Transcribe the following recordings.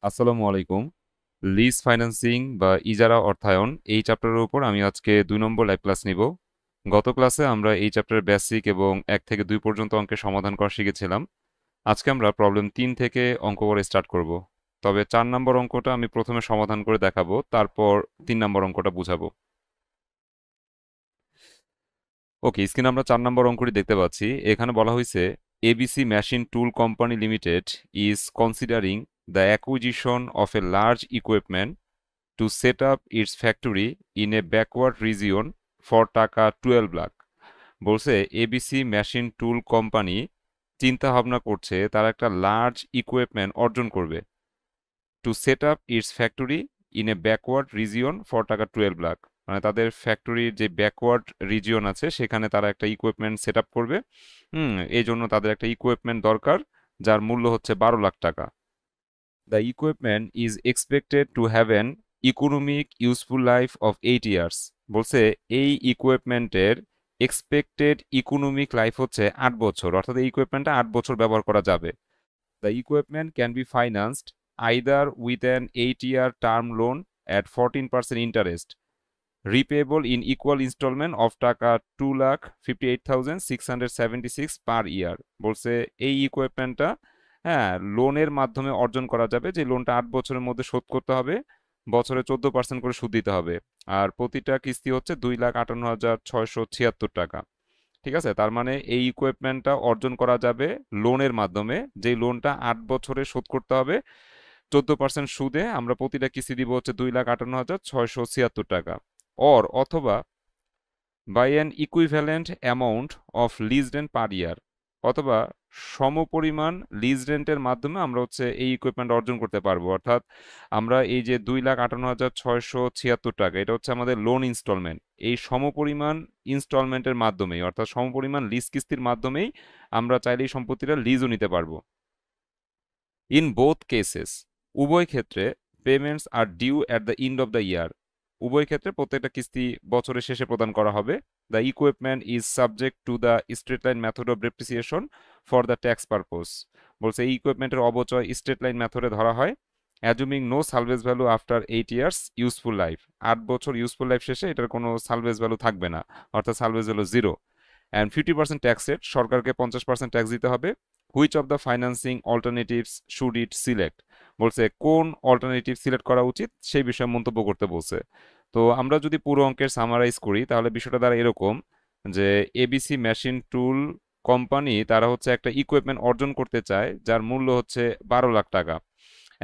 আসসালামু আলাইকুম। Lease financing বা ইজারা অর্থায়ন এই চ্যাপ্টারের উপর আমি আজকে ২ নম্বর লাইভ ক্লাস নিব। গত ক্লাসে আমরা এই চ্যাপ্টারের বেসিক এবং ১ থেকে ২ পর্যন্ত অঙ্কের সমাধান করা শিখেছিলাম। আজকে আমরা প্রবলেম ৩ থেকে অঙ্ক করে স্টার্ট করব। তবে ৪ নম্বর অঙ্কটা আমি প্রথমে সমাধান করে দেখাবো, তারপর ৩ নম্বর অঙ্কটা বুঝাবো। ওকে, স্ক্রিনে আমরা ৪ নম্বর অঙ্কটি দেখতে পাচ্ছি। এখানে বলা হয়েছে ABC machine tool company limited is considering the acquisition of a large equipment to set up its factory in a backward region for টাকা 12 লাখ। বলছে এবিসি মেশিন টুল কোম্পানি চিন্তা ভাবনা করছে তারা একটা লার্জ ইকুইপমেন্ট অর্জন করবে, to set up its factory in a backward region for taka 12 lakh. মানে তাদের ফ্যাক্টরির যে ব্যাকওয়ার্ড রিজিয়ন আছে সেখানে তারা একটা ইকুইপমেন্ট সেট আপ করবে। এই জন্য তাদের একটা ইকুইপমেন্ট দরকার যার মূল্য হচ্ছে 12 লাখ টাকা। The equipment is expected to have an economic useful life of 8 years। বলছে এই ইকুইপমেন্টের এক্সপেক্টেড ইকোনমিক লাইফ হচ্ছে 8 বছর, অর্থাৎ এই ইকুইপমেন্টটা 8 বছর ব্যবহার করা যাবে। The equipment can be financed either with an 8-year term loan at 14% interest, repayable in equal installment of টাকা 2,58,676 পার ইয়ার। বলছে এই ইকুইপমেন্টটা লোনের মাধ্যমে অর্জন করা যাবে, যে লোনটা 8 বছরের মধ্যে শোধ করতে হবে, বছরে 14% করে সুদ দিতে হবে, আর প্রতিটা কিস্তি হচ্ছে 2,58,676 টাকা। ঠিক আছে, তার মানে এই ইকুইপমেন্টটা অর্জন করা যাবে লোনের মাধ্যমে, যে লোনটা 8 বছরে শোধ করতে হবে 14% সুদে। আমরা প্রতিটা কিস্তি দিব হচ্ছে 2,58,676 টাকা। অথবা by an equivalent amount of lease rent per year, অথবা সমপরিমাণ লিজ রেন্টের মাধ্যমে আমরা হচ্ছে এই ইকুইপমেন্ট অর্জন করতে পারবো। অর্থাৎ আমরা এই যে 2,58,676 টাকা, এটা হচ্ছে আমাদের লোন ইনস্টলমেন্ট, এই সমপরিমাণ ইনস্টলমেন্টের মাধ্যমেই, অর্থাৎ সমপরিমাণ লিজ কিস্তির মাধ্যমেই আমরা চাইলে এই সম্পত্তিটা লিজও নিতে পারবো। ইন বোথ কেসেস, উভয় ক্ষেত্রে payments are due at the end of the year, উভয় ক্ষেত্রে প্রত্যেকটা কিস্তি বছরের শেষে প্রদান করা হবে। The equipment is subject to the straight line method of depreciation for the tax purpose. বলছে এই ইকুইপমেন্টের অবচয় স্ট্রেট লাইন মেথডে ধরা হয়, assuming no salvage value after 8 years useful life. 8 বছর ইউজফুল লাইফ শেষে এটার কোনো সালভেজ ভ্যালু থাকবে না, অর্থাৎ salvage value 0। And 50% tax rate, সরকারকে 50% ট্যাক্স দিতে হবে। Which of the financing alternatives should eat select, বলছে কোন অল্টারনেটিভ সিলেক্ট করা উচিত সেই বিষয়ে মন্তব্য করতে বলছে। তো আমরা যদি পুরো অঙ্কের সামারাইজ করি তাহলে বিষয়টা দ্বারা এরকম যে এবিসি মেশিন টুল কোম্পানি তারা হচ্ছে একটা ইকুইপমেন্ট অর্জন করতে চায় যার মূল্য হচ্ছে 12 লাখ টাকা।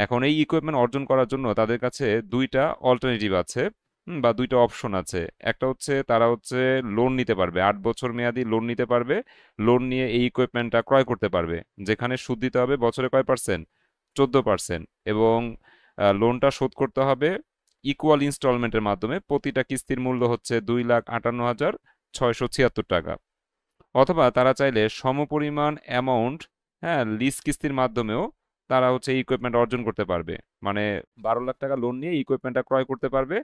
এখন এই ইকুইপমেন্ট অর্জন করার জন্য তাদের কাছে দুইটা অল্টারনেটিভ আছে, বা দুইটা অপশন আছে। একটা হচ্ছে তারা হচ্ছে লোন নিতে পারবে, 8 বছর মেয়াদি লোন নিতে পারবে, লোন নিয়ে এই ইকুইপমেন্টটা ক্রয় করতে পারবে, যেখানে সুদ দিতে হবে বছরে কয় পার্সেন্ট, 14%, এবং লোনটা শোধ করতে হবে ইকুয়াল ইনস্টলমেন্টের মাধ্যমে, প্রতিটা কিস্তির মূল্য হচ্ছে 2,58,676 টাকা। অথবা তারা চাইলে সমপরিমাণ অ্যামাউন্ট লিজ কিস্তির মাধ্যমেও তারা হচ্ছে এই ইকুইপমেন্ট অর্জন করতে পারবে। মানে 12 লাখ টাকা লোন নিয়ে ইকুইপমেন্টটা ক্রয় করতে পারবে।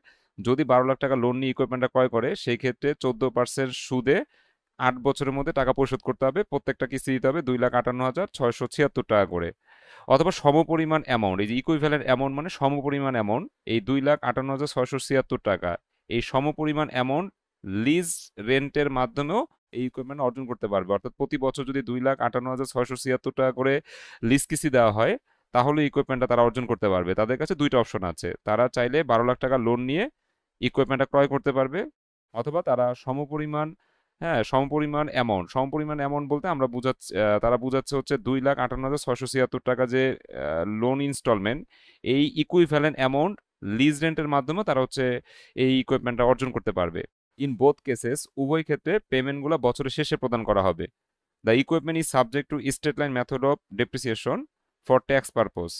যদি 12 লাখ টাকা লোন নিয়ে ইকুইপমেন্টটা ক্রয় করে সেই ক্ষেত্রে 14% সুদে 8 বছরের মধ্যে টাকা পরিশোধ করতে হবে, প্রত্যেকটা কিস্তি দিতে হবে 2,58,676 টাকা করে। অথবা সমপরিমাণ অ্যামাউন্ট, এই যে ইকুইভ্যালেন্ট অ্যামাউন্ট মানে সমপরিমাণ অ্যামাউন্ট, এই 2,58,676 টাকা, এই সমপরিমাণ অ্যামাউন্ট লিজ রেন্টের মাধ্যমেও এই ইকুইপমেন্ট অর্জন করতে পারবে। অর্থাৎ প্রতি বছর যদি 2,58,676 টাকা করে লিজ কিস্তি দেওয়া হয় তাহলে ইকুইপমেন্টটা তারা অর্জন করতে পারবে। তাদের কাছে দুইটা অপশন আছে, তারা চাইলে 12 লাখ টাকা লোন নিয়ে ইকুইপমেন্টটা ক্রয় করতে পারবে, অথবা তারা সমপরিমাণ অ্যামাউন্ট বলতে আমরা বুঝাচ্ছি, তারা বুঝাচ্ছে হচ্ছে 2,58,676 টাকা যে লোন ইনস্টলমেন্ট, এই ইকুইভ্যালেন্ট অ্যামাউন্ট লিজ রেন্টের মাধ্যমে তারা হচ্ছে এই ইকুইপমেন্টটা অর্জন করতে পারবে। ইন বোথ কেসেস, উভয় ক্ষেত্রে পেমেন্টগুলো বছরের শেষে প্রদান করা হবে। The equipment is subject two straight line method of depreciation for tax purpose.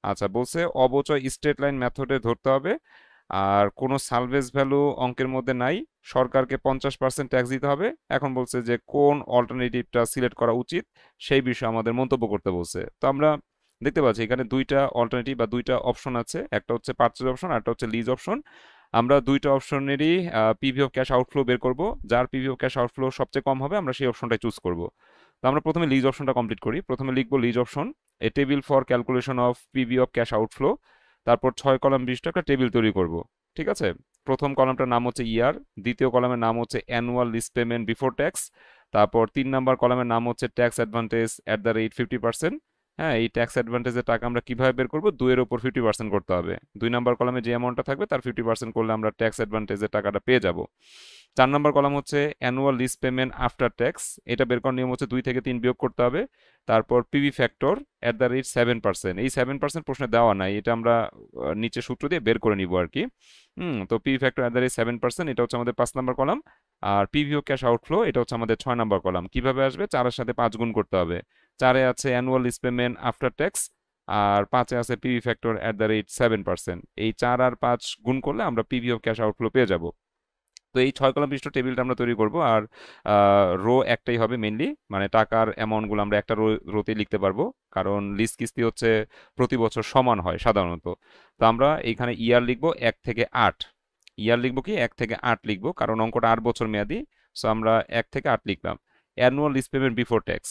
আচ্ছা, বলছে অবচয় স্ট্রেট লাইন মেথডে ধরতে হবে, আর কোনো সালভেজ ভ্যালু অঙ্কের মধ্যে নাই, সরকারকে 50% ট্যাক্স দিতে হবে। এখন বলছে যে কোন অল্টারনেটিভটা সিলেক্ট করা উচিত সেই বিষয়ে আমাদের মন্তব্য করতে বলছে। তো আমরা দেখতে পাচ্ছি এখানে দুইটা অল্টারনেটিভ বা দুইটা অপশন আছে, একটা হচ্ছে পারচেজ অপশন আর একটা হচ্ছে লিজ অপশন। আমরা দুইটা অপশনেরই পিভি অফ ক্যাশ আউটফ্লো বের করব, যার পিভি অফ ক্যাশ আউটফ্লো সবচেয়ে কম হবে আমরা সেই অপশনটাই চুজ করব। তো আমরা প্রথমে লিজ অপশনটা কমপ্লিট করি। প্রথমে লিখবো lease option, a table for calculation of PV of cash outflow, তারপর 6 কলাম বিশিষ্ট একটা টেবিল তৈরি করব। ঠিক আছে, প্রথম কলামটার নাম হচ্ছে ইয়ার, দ্বিতীয় কলামের নাম হচ্ছে annual lease payment before tax, তারপর 3 নাম্বার কলামের নাম হচ্ছে tax advantage at the rate 50%। হ্যাঁ, এই ট্যাক্স অ্যাডভান্টেজের টাকা আমরা কিভাবে বের করবো, 2 এর উপর 50% করতে হবে। 2 নাম্বার কলামে যে অ্যামাউন্টটা থাকবে তার 50% করলে আমরা ট্যাক্স অ্যাডভান্টেজের টাকাটা পেয়ে যাব। 4 নাম্বার কলাম হচ্ছে annual lease payment after tax, এটা বের করার নিয়ম হচ্ছে 2 থেকে 3 বিয়োগ করতে হবে। তারপর PV factor at the rate 7%, এই 7% প্রশ্নে দেওয়া নাই, এটা আমরা নিচে সূত্র দিয়ে বের করে নিব আর কি। তো PV factor at the rate 7%, এটা হচ্ছে আমাদের 5 নাম্বার কলাম। আর পিভিও ক্যাশ আউটফ্লো, এটা হচ্ছে আমাদের 6 নাম্বার কলাম। কিভাবে আসবে, 4-এর সাথে 5 গুণ করতে হবে। 4-এ আছে annual lease payment after tax, আর 5-এ আছে PV factor at the rate 7%। এই 4 আর 5 গুণ করলে আমরা পিভিও ক্যাশ আউটফ্লো পেয়ে যাব। তো এই 6 কলাম বিশিষ্ট টেবিলটা আমরা তৈরি করব। আর রো একটাই হবে মেইনলি, মানে টাকার অ্যামাউন্টগুলো আমরা একটা রোতে লিখতে পারবো, কারণ লিজ কিস্তি হচ্ছে প্রতি বছর সমান হয় সাধারণত। তো আমরা এইখানে ইয়ার লিখবো 1 থেকে 8, ইয়ার লিখবো কি 1 থেকে 8 লিখবো, কারণ অঙ্কটা 8 বছর মেয়াদি। সো আমরা 1 থেকে 8 লিখলাম। Annual lease payment before tax,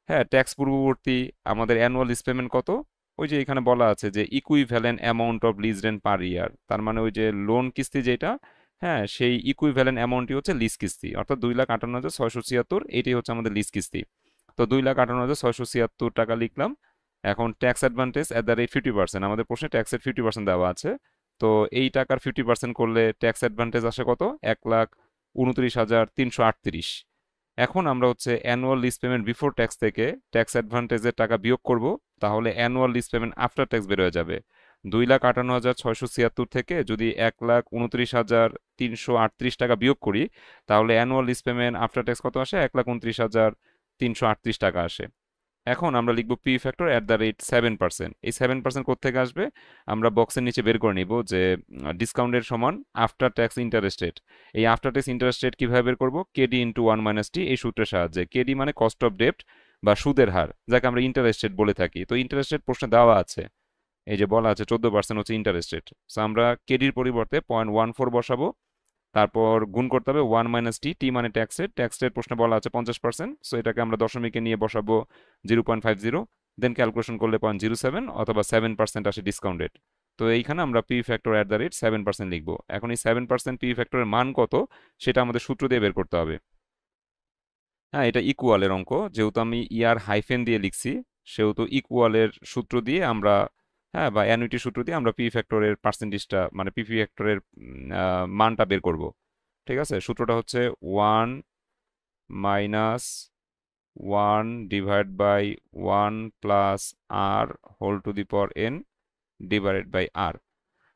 হ্যাঁ ট্যাক্স পূর্ববর্তী আমাদের অ্যানুয়াল লিজ পেমেন্ট কত, ওই যে এখানে বলা আছে যে equivalent amount of lease rent per year, তার মানে ওই যে লোন কিস্তি যেটা, হ্যাঁ সেই ইকুইভ্যালেন্ট অ্যামাউন্টই হচ্ছে লিজ কিস্তি, অর্থাৎ 2,58,676, এটাই হচ্ছে আমাদের লিজ কিস্তি। তো 2,58,676 টাকা লিখলাম। এখন tax advantage at the rate 50%, আমাদের প্রশ্নে ট্যাক্সের 50% দেওয়া আছে। তো এই টাকার 50% করলে ট্যাক্স অ্যাডভান্টেজ আসে কত, 1,29,338। এখন আমরা হচ্ছে annual lease payment before tax থেকে ট্যাক্স অ্যাডভান্টেজের টাকা বিয়োগ করব, তাহলে annual lease payment after tax বের হয়ে যাবে। 2,58,676 থেকে যদি 1,29,338 টাকা বিয়োগ করি, তাহলে annual lease payment after tax কত আসে, 1,29,338 টাকা আসে। এখন আমরা লিখব P factor at the rate 7%। এই 7% কোত্থেকে আসবে, আমরা বক্সের নিচে বের করে নিব যে ডিসকাউন্টের সমান আফটার ট্যাক্স ইন্টারেস্ট রেট। এই আফটার ট্যাক্স ইন্টারেস্ট রেট কীভাবে বের করবো, কেডি ইন্টু 1 - টি, এই সূত্রের সাহায্যে। কেডি মানে কস্ট অফ ডেপ্ট বা সুদের হার, যাকে আমরা ইন্টারেস্ট রেট বলে থাকি। তো ইন্টারেস্ট রেট প্রশ্নে দেওয়া আছে, এই যে বলা আছে 14% হচ্ছে ইন্টারেস্ট রেট। সো আমরা কেডির পরিবর্তে 0.14 বসাবো, তারপর গুণ করতে হবে 1 - টি, টি মানে ট্যাক্স রেট, ট্যাক্স রেট প্রশ্নে বলা আছে 50%। সো এটাকে আমরা দশমিকে নিয়ে বসাবো 0.50, দেন ক্যালকুলেশন করলে 0.07 অথবা 7% আসে ডিসকাউন্ট রেট। তো এইখানে আমরা P factor at the rate 7% লিখবো। এখন এই 7% পি ফ্যাক্টরের মান কত, সেটা আমাদের সূত্র দিয়ে বের করতে হবে। হ্যাঁ, এটা ইকুয়ালের অঙ্ক, যেহেতু আমি ইয়ার হাইফেন দিয়ে লিখছি, সেহেতু ইকুয়ালের সূত্র দিয়ে আমরা, হ্যাঁ বা অ্যানুইটি সূত্র দিয়ে আমরা পি ফ্যাক্টরের পার্সেন্টেজটা মানে পি ফ্যাক্টরের মানটা বের করব। ঠিক আছে, সূত্রটা হচ্ছে 1 minus 1 divide by 1 plus R whole to the power n divided by r.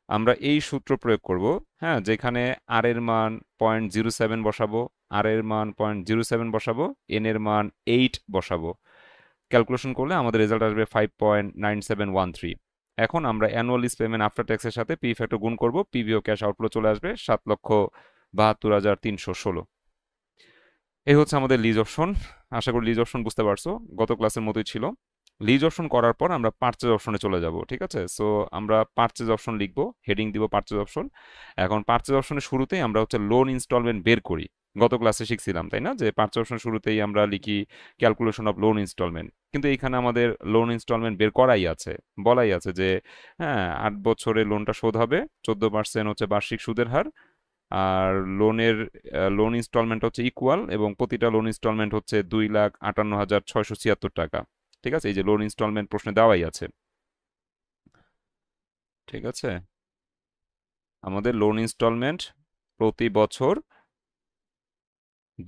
আমরা এই সূত্র প্রয়োগ করব, হ্যাঁ যেখানে আর এর মান 0.07 বসাবো, আর এর মান 0.07 বসাবো, এন এর মান 8 বসাবো। ক্যালকুলেশন করলে আমাদের রেজাল্ট আসবে 5.9713। এখন আমরা অ্যানুয়াল লিজ পেমেন্ট আফটার ট্যাক্সের সাথে পি ফ্যাক্টর গুণ করব, পিভিও ক্যাশ আউটফ্লো চলে আসবে 7,72,316। এই হচ্ছে আমাদের লিজ অপশন। আশা করি লিজ অপশন বুঝতে পারছো, গত ক্লাসের মতোই ছিল। লিজ অপশন করার পর আমরা পারচেজ অপশনে চলে যাব। ঠিক আছে, সো আমরা পারচেজ অপশন লিখব, হেডিং দিব পারচেজ অপশন। এখন পারচেজ অপশনের শুরুতেই আমরা হচ্ছে লোন ইনস্টলমেন্ট বের করি, গত ক্লাসে শিখছিলাম তাই না, যে পারচেজ অপশনের শুরুতেই আমরা লিখি ক্যালকুলেশন অফ লোন ইনস্টলমেন্ট। কিন্তু এখানে আমাদের লোন ইনস্টলমেন্ট বের করাই আছে, বলাই আছে যে হ্যাঁ 8 বছরে লোনটা শোধ হবে, 14% হচ্ছে বার্ষিক সুদের হার। আর লোন ইনস্টলমেন্ট হচ্ছে ইকুয়াল, এবং প্রতিটা লোন ইনস্টলমেন্ট হচ্ছে 2,58,676 টাকা। ঠিক আছে, এই যে লোন ইনস্টলমেন্ট প্রশ্নে দেওয়াই আছে। ঠিক আছে, আমাদের লোন ইনস্টলমেন্ট প্রতি বছর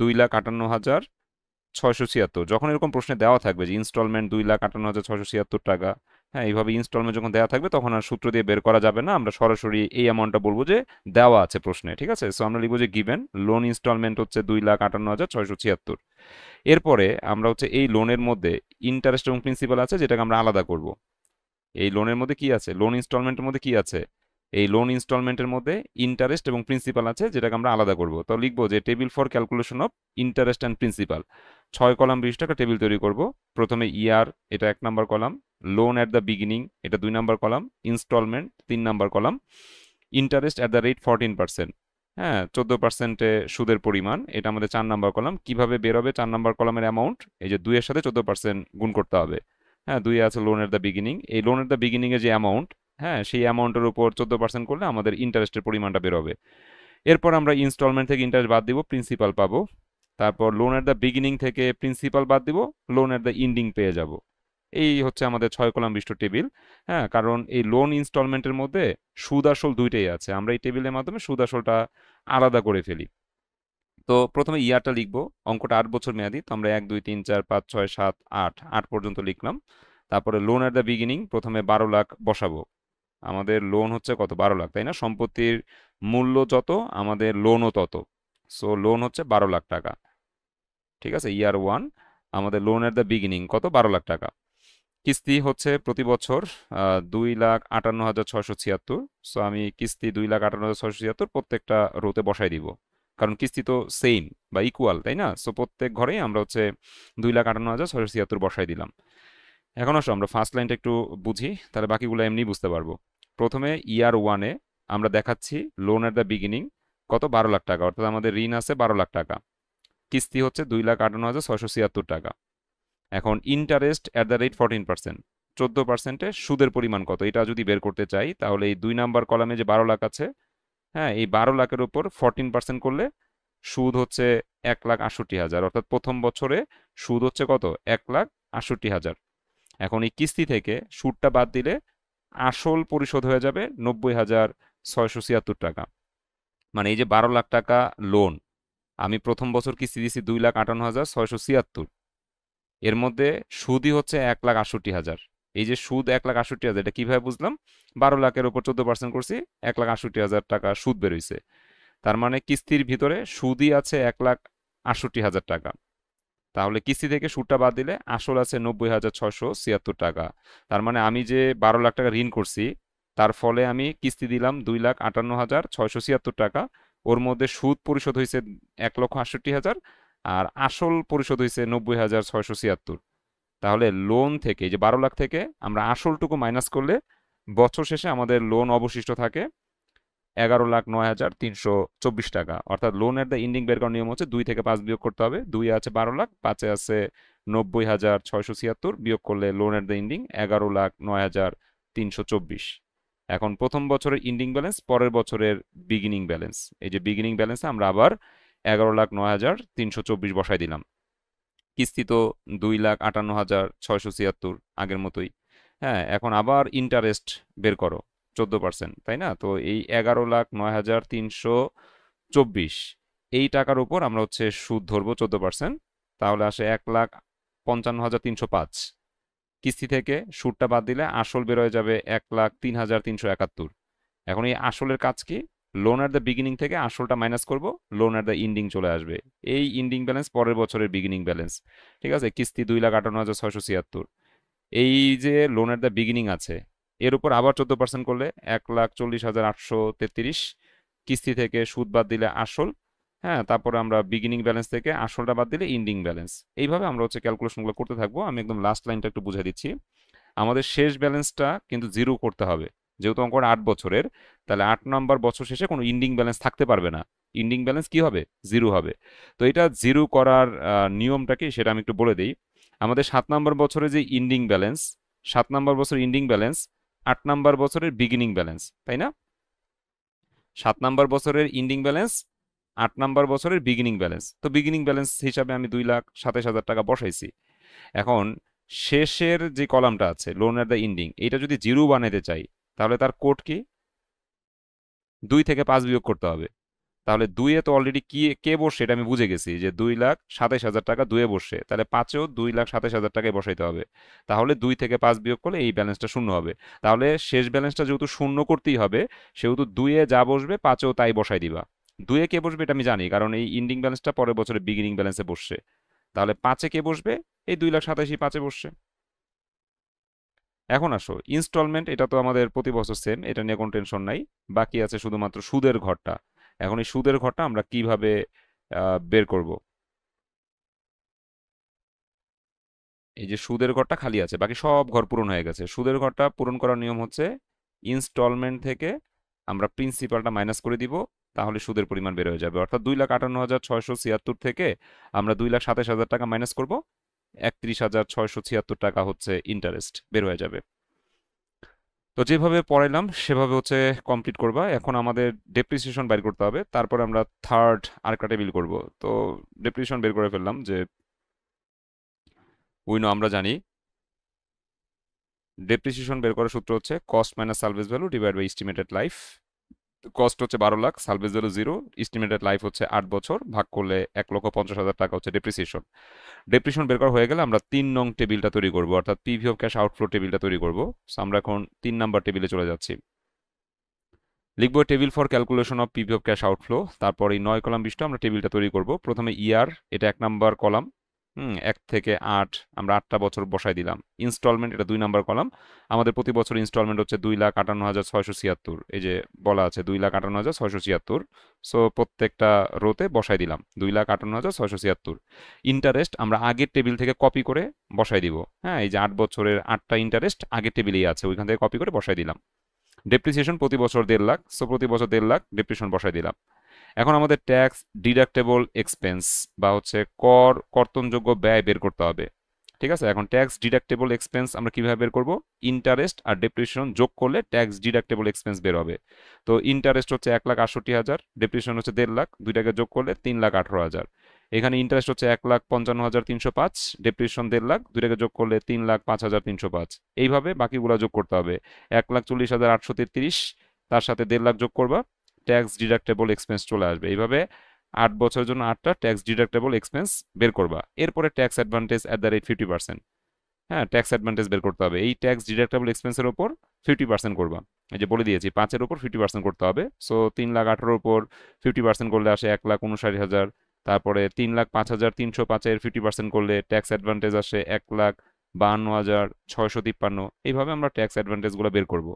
2,58,676। যখন এরকম প্রশ্নে দেওয়া থাকবে যে ইনস্টলমেন্ট 2,58,676 টাকা, হ্যাঁ এইভাবে ইনস্টলমেন্ট যখন দেওয়া থাকবে তখন আর সূত্র দিয়ে বের করা যাবে না, আমরা সরাসরি এই অ্যামাউন্টটা বলবো যে দেওয়া আছে প্রশ্নে। ঠিক আছে, সো আমরা লিখবো যে গিভেন লোন ইনস্টলমেন্ট হচ্ছে 2,58,676। এরপরে আমরা হচ্ছে এই লোনের মধ্যে ইন্টারেস্ট এবং প্রিন্সিপাল আছে, যেটাকে আমরা আলাদা করব। এই লোনের মধ্যে কি আছে, লোন ইনস্টলমেন্টের মধ্যে কি আছে, এই লোন ইনস্টলমেন্টের মধ্যে ইন্টারেস্ট এবং প্রিন্সিপাল আছে, যেটাকে আমরা আলাদা করব। তো লিখবো যে table for calculation of interest and principal. 6 column বিশিষ্ট একটা টেবিল তৈরি করব। প্রথমে ইয়ার, এটা 1 number column, loan at the beginning, এটা 2 number column, instalment 3 number column, interest at the rate 14%, হ্যাঁ 14%-এ সুদের পরিমাণ, এটা আমাদের 4 নাম্বার কলাম। কিভাবে বের হবে 4 নাম্বার কলামের অ্যামাউন্ট, এই যে 2 এর সাথে 14% গুণ করতে হবে। হ্যাঁ, 2 আছে লোনের দ্য বিগিনিং। এই লোনের দ্য বিগিনিং এর যে অ্যামাউন্ট, হ্যাঁ, সেই অ্যামাউন্টের উপর 14% করলে আমাদের ইন্টারেস্টের পরিমাণটা বেরোবে। এরপর আমরা ইনস্টলমেন্ট থেকে ইন্টারেস্ট বাদ দিব, প্রিন্সিপাল পাবো। তারপর লোনের দ্য বিগিনিং থেকে প্রিন্সিপাল বাদ দিব, লোনের দ্য ইন্ডিং পেয়ে যাব। এই হচ্ছে আমাদের 6 কলাম বিশিষ্ট টেবিল। হ্যাঁ, কারণ এই লোন ইনস্টলমেন্টের মধ্যে সুদ আসল দুইটাই আছে, আমরা এই টেবিলের মাধ্যমে সুদ আসলটা আলাদা করে ফেলি। তো প্রথমে ইয়ারটা লিখবো, অঙ্কটা 8 বছর মেয়াদি, তো আমরা 1 2 3 4 5 6 7 8 8 পর্যন্ত লিখলাম। তারপরে লোন এট দ্য বিগিনিং প্রথমে 12 লাখ বসাবো। আমাদের লোন হচ্ছে কত, 12 লাখ, তাই না? সম্পত্তির মূল্য যত আমাদের লোনও তত। সো লোন হচ্ছে 12 লাখ টাকা। ঠিক আছে, ইয়ার ওয়ান আমাদের লোন এট দ্য বিগিনিং কত, 12 লাখ টাকা। কিস্তি হচ্ছে প্রতি বছর 2,58,676। সো আমি কিস্তি 2,58,676 প্রত্যেকটা রোতে বসাই দিব, কারণ কিস্তি তো সেম বা ইকুয়াল, তাই না? সো প্রত্যেক ঘরেই আমরা হচ্ছে 2,58,676 বসাই দিলাম। এখন আসো আমরা ফার্স্ট লাইনটা একটু বুঝি, তাহলে বাকিগুলো এমনি বুঝতে পারবো। প্রথমে ইয়ার ওয়ানে আমরা দেখাচ্ছি লোন এট দ্য বিগিনিং কত, 12 লাখ টাকা, অর্থাৎ আমাদের ঋণ আছে 12 লাখ টাকা। কিস্তি হচ্ছে 2,58,676 টাকা। এখন ইন্টারেস্ট অ্যাট দ্য রেট 14%, 14%-এ সুদের পরিমাণ কত, এটা যদি বের করতে চাই তাহলে এই 2 নাম্বার কলামে যে 12 লাখ আছে, হ্যাঁ, এই 12 লাখের উপর 14% করলে সুদ হচ্ছে 1,68,000, অর্থাৎ প্রথম বছরে সুদ হচ্ছে কত, 1,68,000। এখন এই কিস্তি থেকে সুদটা বাদ দিলে আসল পরিশোধ হয়ে যাবে 90,676 টাকা। মানে এই যে 12 লাখ টাকা লোন, আমি প্রথম বছর কিস্তি দিছি 2,58,676, এর মধ্যে সুদই হচ্ছে 1,68,000। এই যে সুদ 1,68,000, এটা কিভাবে বুঝলাম? 12 লাখের উপর 14% করছি, 1,68,000 টাকা সুদ বেরোইছে। তার মানে কিস্তির ভিতরে সুদই আছে 1,68,000 টাকা। তাহলে কিস্তি থেকে সুদটা বাদ দিলে আসল আছে 90,676 টাকা। তার মানে আমি যে 12 লাখ টাকা ঋণ করছি, তার ফলে আমি কিস্তি দিলাম 2,58,676 টাকা, ওর মধ্যে সুদ পরিশোধ হয়েছে 1,68,000, আর আসল পরিশোধ হয়েছে 90,676। তাহলে লোন থেকে, এই যে 12 লাখ থেকে আমরা আসলটুকু মাইনাস করলে বছর শেষে আমাদের লোন অবশিষ্ট থাকে 11,09,324 টাকা। অর্থাৎ লোন এট দ্য এন্ডিং বের করার নিয়ম হচ্ছে 2 থেকে 5 বিয়োগ করতে হবে। 2 আছে 12 লাখ, 5 আছে 90,676, বিয়োগ করলে লোন এট দ্য এন্ডিং 11,09,324। এখন প্রথম বছরের এন্ডিং ব্যালেন্স, পরের বছরের বিগিনিং ব্যালেন্স, এই যে বিগিনিং ব্যালেন্সে আমরা আবার 11,09,324 বসাই দিলাম। কিস্তি তো 2,58,676 আগের মতোই। হ্যাঁ, এখন আবার ইন্টারেস্ট বের করো, 14%, তাই না? তো এই 11,09,324 এই টাকার উপর আমরা হচ্ছে সুদ ধরবো 14%, তাহলে আসে 1,55,305। কিস্তি থেকে সুদটা বাদ দিলে আসল বের হয়ে যাবে 1,03,371। এখন এই আসলের কাজ কি? লোন এট দ্য বিগিনিং থেকে আসলটা মাইনাস করব, লোন এট দ্য ইন্ডিং চলে আসবে। এই ইন্ডিং ব্যালেন্স পরের বছরের বিগিনিং ব্যালেন্স। ঠিক আছে, কিস্তি 2,58,676, এই যে লোন এট দ্য বিগিনিং আছে, এর উপর আবার 14% করলে 1,40,833। কিস্তি থেকে সুদ বাদ দিলে আসল, হ্যাঁ, তারপরে আমরা বিগিনিং ব্যালেন্স থেকে আসলটা বাদ দিলে ইন্ডিং ব্যালেন্স। এইভাবে আমরা হচ্ছে ক্যালকুলেশনগুলো করতে থাকবো। আমি একদম লাস্ট লাইনটা একটু বুঝিয়ে দিচ্ছি। আমাদের শেষ ব্যালেন্সটা কিন্তু জিরো করতে হবে, যেহেতু অঙ্কটা 8 বছরের, তাহলে 8 নম্বর বছর শেষে কোনো ইন্ডিং ব্যালেন্স থাকতে পারবে না। ইন্ডিং ব্যালেন্স কি হবে, জিরো হবে। তো এটা জিরো করার নিয়মটা কি সেটা আমি একটু বলে দিই। আমাদের 7 নম্বর বছরে যে ইন্ডিং ব্যালেন্স, 7 নম্বর বছর ইন্ডিং ব্যালেন্স 8 নম্বর বছরের বিগিনিং ব্যালেন্স, তাই না? 7 নম্বর বছরের ইন্ডিং ব্যালেন্স 8 নম্বর বছরের বিগিনিং ব্যালেন্স, তো বিগিনিং ব্যালেন্স হিসাবে আমি 2,27,000 টাকা বসাইছি। এখন শেষের যে কলামটা আছে লোন এট দ্য এন্ডিং, এটা যদি জিরো বানাইতে চাই তাহলে তার কোড কি, 2 থেকে 5 বিয়োগ করতে হবে। তাহলে 2-এ তো অলরেডি কি কে বসছে এটা আমি বুঝে গেছি, যে 2,27,000 টাকা 2-এ বসছে, তাহলে 5-এও 2,27,000 টাকায় বসাইতে হবে। তাহলে 2 থেকে 5 বিয়োগ করলে এই ব্যালেন্সটা শূন্য হবে। তাহলে শেষ ব্যালেন্সটা যেহেতু শূন্য করতেই হবে, সেহেতু 2-এ যা বসবে 5-এও তাই বসাই দিবা। 2-এ কে বসবে এটা আমি জানি, কারণ এই ইন্ডিং ব্যালেন্সটা পরের বছরের বিগিনিং ব্যালেন্সে বসছে। তাহলে 5-এ কে বসবে, এই 2,87,000 5-এ বসছে। এখন আসো ইনস্টলমেন্ট, এটা তো আমাদের প্রতি বছর সেম, এটা নিয়ে কোনো টেনশন নাই। বাকি আছে শুধুমাত্র সুদের ঘরটা। এখন এই সুদের ঘরটা আমরা কিভাবে বের করব? এই যে সুদের ঘরটা খালি আছে, বাকি সব ঘর পূরণ হয়ে গেছে। সুদের ঘরটা পূরণ করার নিয়ম হচ্ছে ইনস্টলমেন্ট থেকে আমরা প্রিন্সিপালটা মাইনাস করে দিব, তাহলে সুদের পরিমাণ বের হয়ে যাবে। অর্থাৎ 2,58,676 থেকে আমরা 2,27,000 টাকা মাইনাস করব, 31,676 টাকা হচ্ছে ইন্টারেস্ট বের হয়ে যাবে। তো যেভাবে পড়াইলাম সেভাবে হচ্ছে কমপ্লিট করবা। এখন আমাদের ডেপ্রিসিয়েশন বের করতে হবে, তারপরে আমরা থার্ড আরেকটা টেবিল করব। তো ডেপ্রিসিয়েশন বের করে ফেললাম যে উইনো আমরা জানি ডেপ্রিসিয়েশন বের করার সূত্র হচ্ছে cost minus salvage value divide by estimated life. Cost হচ্ছে 12 lakh, salvage value 0, estimated life হচ্ছে 8 বছর, ভাগ করলে 1,50,000 টাকা হচ্ছে ডেপ্রিসিয়েশন। ডেপ্রিসিয়েশন বের করা হয়ে গেলে আমরা 3 নং টেবিলটা তৈরি করব, অর্থাৎ পিভি অফ ক্যাশ আউটফ্লো টেবিলটা তৈরি করব। So আমরা এখন 3 নাম্বার টেবিলে চলে যাচ্ছি। লিখবো table for calculation of PV of cash outflow, তারপর এই 9 কলাম বিশিষ্ট আমরা টেবিলটা তৈরি করব। প্রথমে ইয়ার, এটা 1 নাম্বার কলাম, 1 থেকে 8, আমরা 8টা বছর বসাই দিলাম। ইনস্টলমেন্ট, এটা 2 নাম্বার কলাম, আমাদের প্রতি বছর ইনস্টলমেন্ট হচ্ছে 2,58,676, এই যে বলা আছে 2,58,676। সো প্রত্যেকটা রোতে বসাই দিলাম 2,58,676। ইন্টারেস্ট আমরা আগের টেবিল থেকে কপি করে বসাই দিব। হ্যাঁ, এই যে 8 বছরের 8টা ইন্টারেস্ট আগের টেবিলেই আছে, ওইখান থেকে কপি করে বসাই দিলাম। ডেপ্রিসিয়েশন প্রতি বছর 1.5 লাখ, সো প্রতি বছর 1.5 লাখ ডেপ্রিসিয়েশন বসাই দিলাম। এখন আমাদের ট্যাক্স ডিডাক্টেবল এক্সপেন্স বা হচ্ছে কর্তনযোগ্য ব্যয় বের করতে হবে। ঠিক আছে, এখন ট্যাক্স ডিডাক্টেবল এক্সপেন্স আমরা কিভাবে বের করব? ইন্টারেস্ট আর ডেপ্রিসিয়েশন যোগ করলে ট্যাক্স ডিডাক্টেবল এক্সপেন্স বের হবে। তো ইন্টারেস্ট হচ্ছে 1,68,000, ডেপ্রিসিয়েশন হচ্ছে 1.5 লাখ, দুইটাকে যোগ করলে 3,18,000। এখানে ইন্টারেস্ট হচ্ছে 1,55,305, ডেপ্রিসিয়েশন 1.5 লাখ, দুইটাকে যোগ করলে 3,05,305। এইভাবে বাকিগুলো যোগ করতে হবে। 1,40,833, তার সাথে 1.5 লাখ যোগ করবা, ট্যাক্স ডিডাক্টেবল এক্সপেন্স চলে আসবে। এইভাবে 8 বছরের জন্য 8টা ট্যাক্স ডিডাক্টেবল এক্সপেন্স বের করবা। এরপরে tax advantage at the rate 50%। হ্যাঁ, ট্যাক্স অ্যাডভান্টেজ বের করতে হবে। এই ট্যাক্স ডিডাক্টেবল এক্সপেন্সের উপর 50% করবা। এই যে বলে দিয়েছি 5-এর উপর 50% করতে হবে। সো 3,18,000 উপর 50% করলে আসে 1,59,000। তারপরে 3,05,305-এর 50% করলে ট্যাক্স অ্যাডভান্টেজ আসে 1,52,653। এইভাবে আমরা ট্যাক্স অ্যাডভান্টেজগুলো বের করব।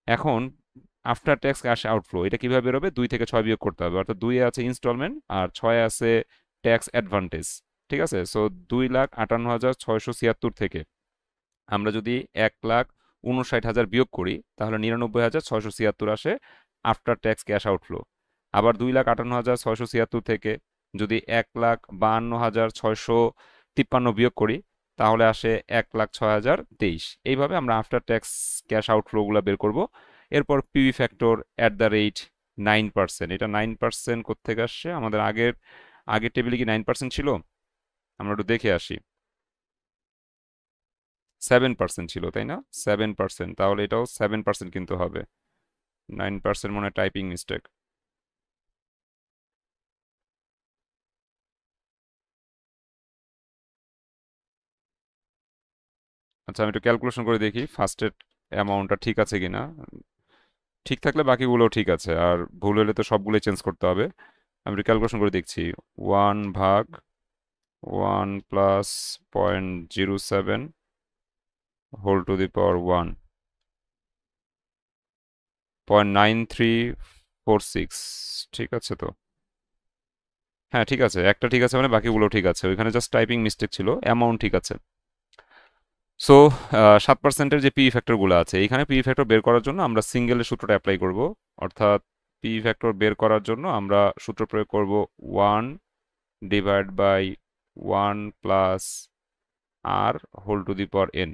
এখন আফটার ট্যাক্স ক্যাশ আউটফ্লো এটা কিভাবে বেরোবে? 2 থেকে 6 বিয়োগ করতে হবে, অর্থাৎ 2-এ আছে ইনস্টলমেন্ট আর 6-এ আছে ট্যাক্স অ্যাডভান্টেজ। ঠিক আছে, সো 2,58,676 থেকে আমরা যদি 1,59,000 বিয়োগ করি তাহলে 99,676 আসে আফটার ট্যাক্স ক্যাশ আউটফ্লো। আবার 2,58,676 থেকে যদি 1,52,653 বিয়োগ করি তাহলে আসে 1,06,023। এইভাবে আমরা আফটার ট্যাক্স ক্যাশ আউটফ্লোগুলো বের করব। এরপর PV factor at the rate 9%। এটা 9% কোত্থেকে আসছে? আমাদের আগের আগের টেবিলে কি 9% ছিল? আমরা একটু দেখে আসি। 7% ছিল, তাই না? 7%, তাহলে এটাও 7% কিন্তু হবে। 9% মনে হয় টাইপিং মিস্টেক। আচ্ছা, আমি একটু ক্যালকুলেশন করে দেখি ফার্স্টের অ্যামাউন্টটা ঠিক আছে কিনা। ঠিক থাকলে বাকিগুলোও ঠিক আছে, আর ভুল হলে তো সবগুলোই চেঞ্জ করতে হবে। আমি একটু ক্যালকুলেশন করে দেখছি। 1/1 প্লাস 0.07 হোল টু দি পাওয়ার 1, 0.9346। ঠিক আছে তো? হ্যাঁ, ঠিক আছে, একটা ঠিক আছে, মানে বাকিগুলো ঠিক আছে। ওইখানে জাস্ট টাইপিং মিস্টেক ছিল, অ্যামাউন্ট ঠিক আছে। সো 7%-এর যে পি ফ্যাক্টরগুলো আছে, এইখানে পি ফ্যাক্টর বের করার জন্য আমরা সিঙ্গেলের সূত্রটা অ্যাপ্লাই করব। অর্থাৎ পি ফ্যাক্টর বের করার জন্য আমরা সূত্র প্রয়োগ করব 1 divide by 1 plus R whole to the power N.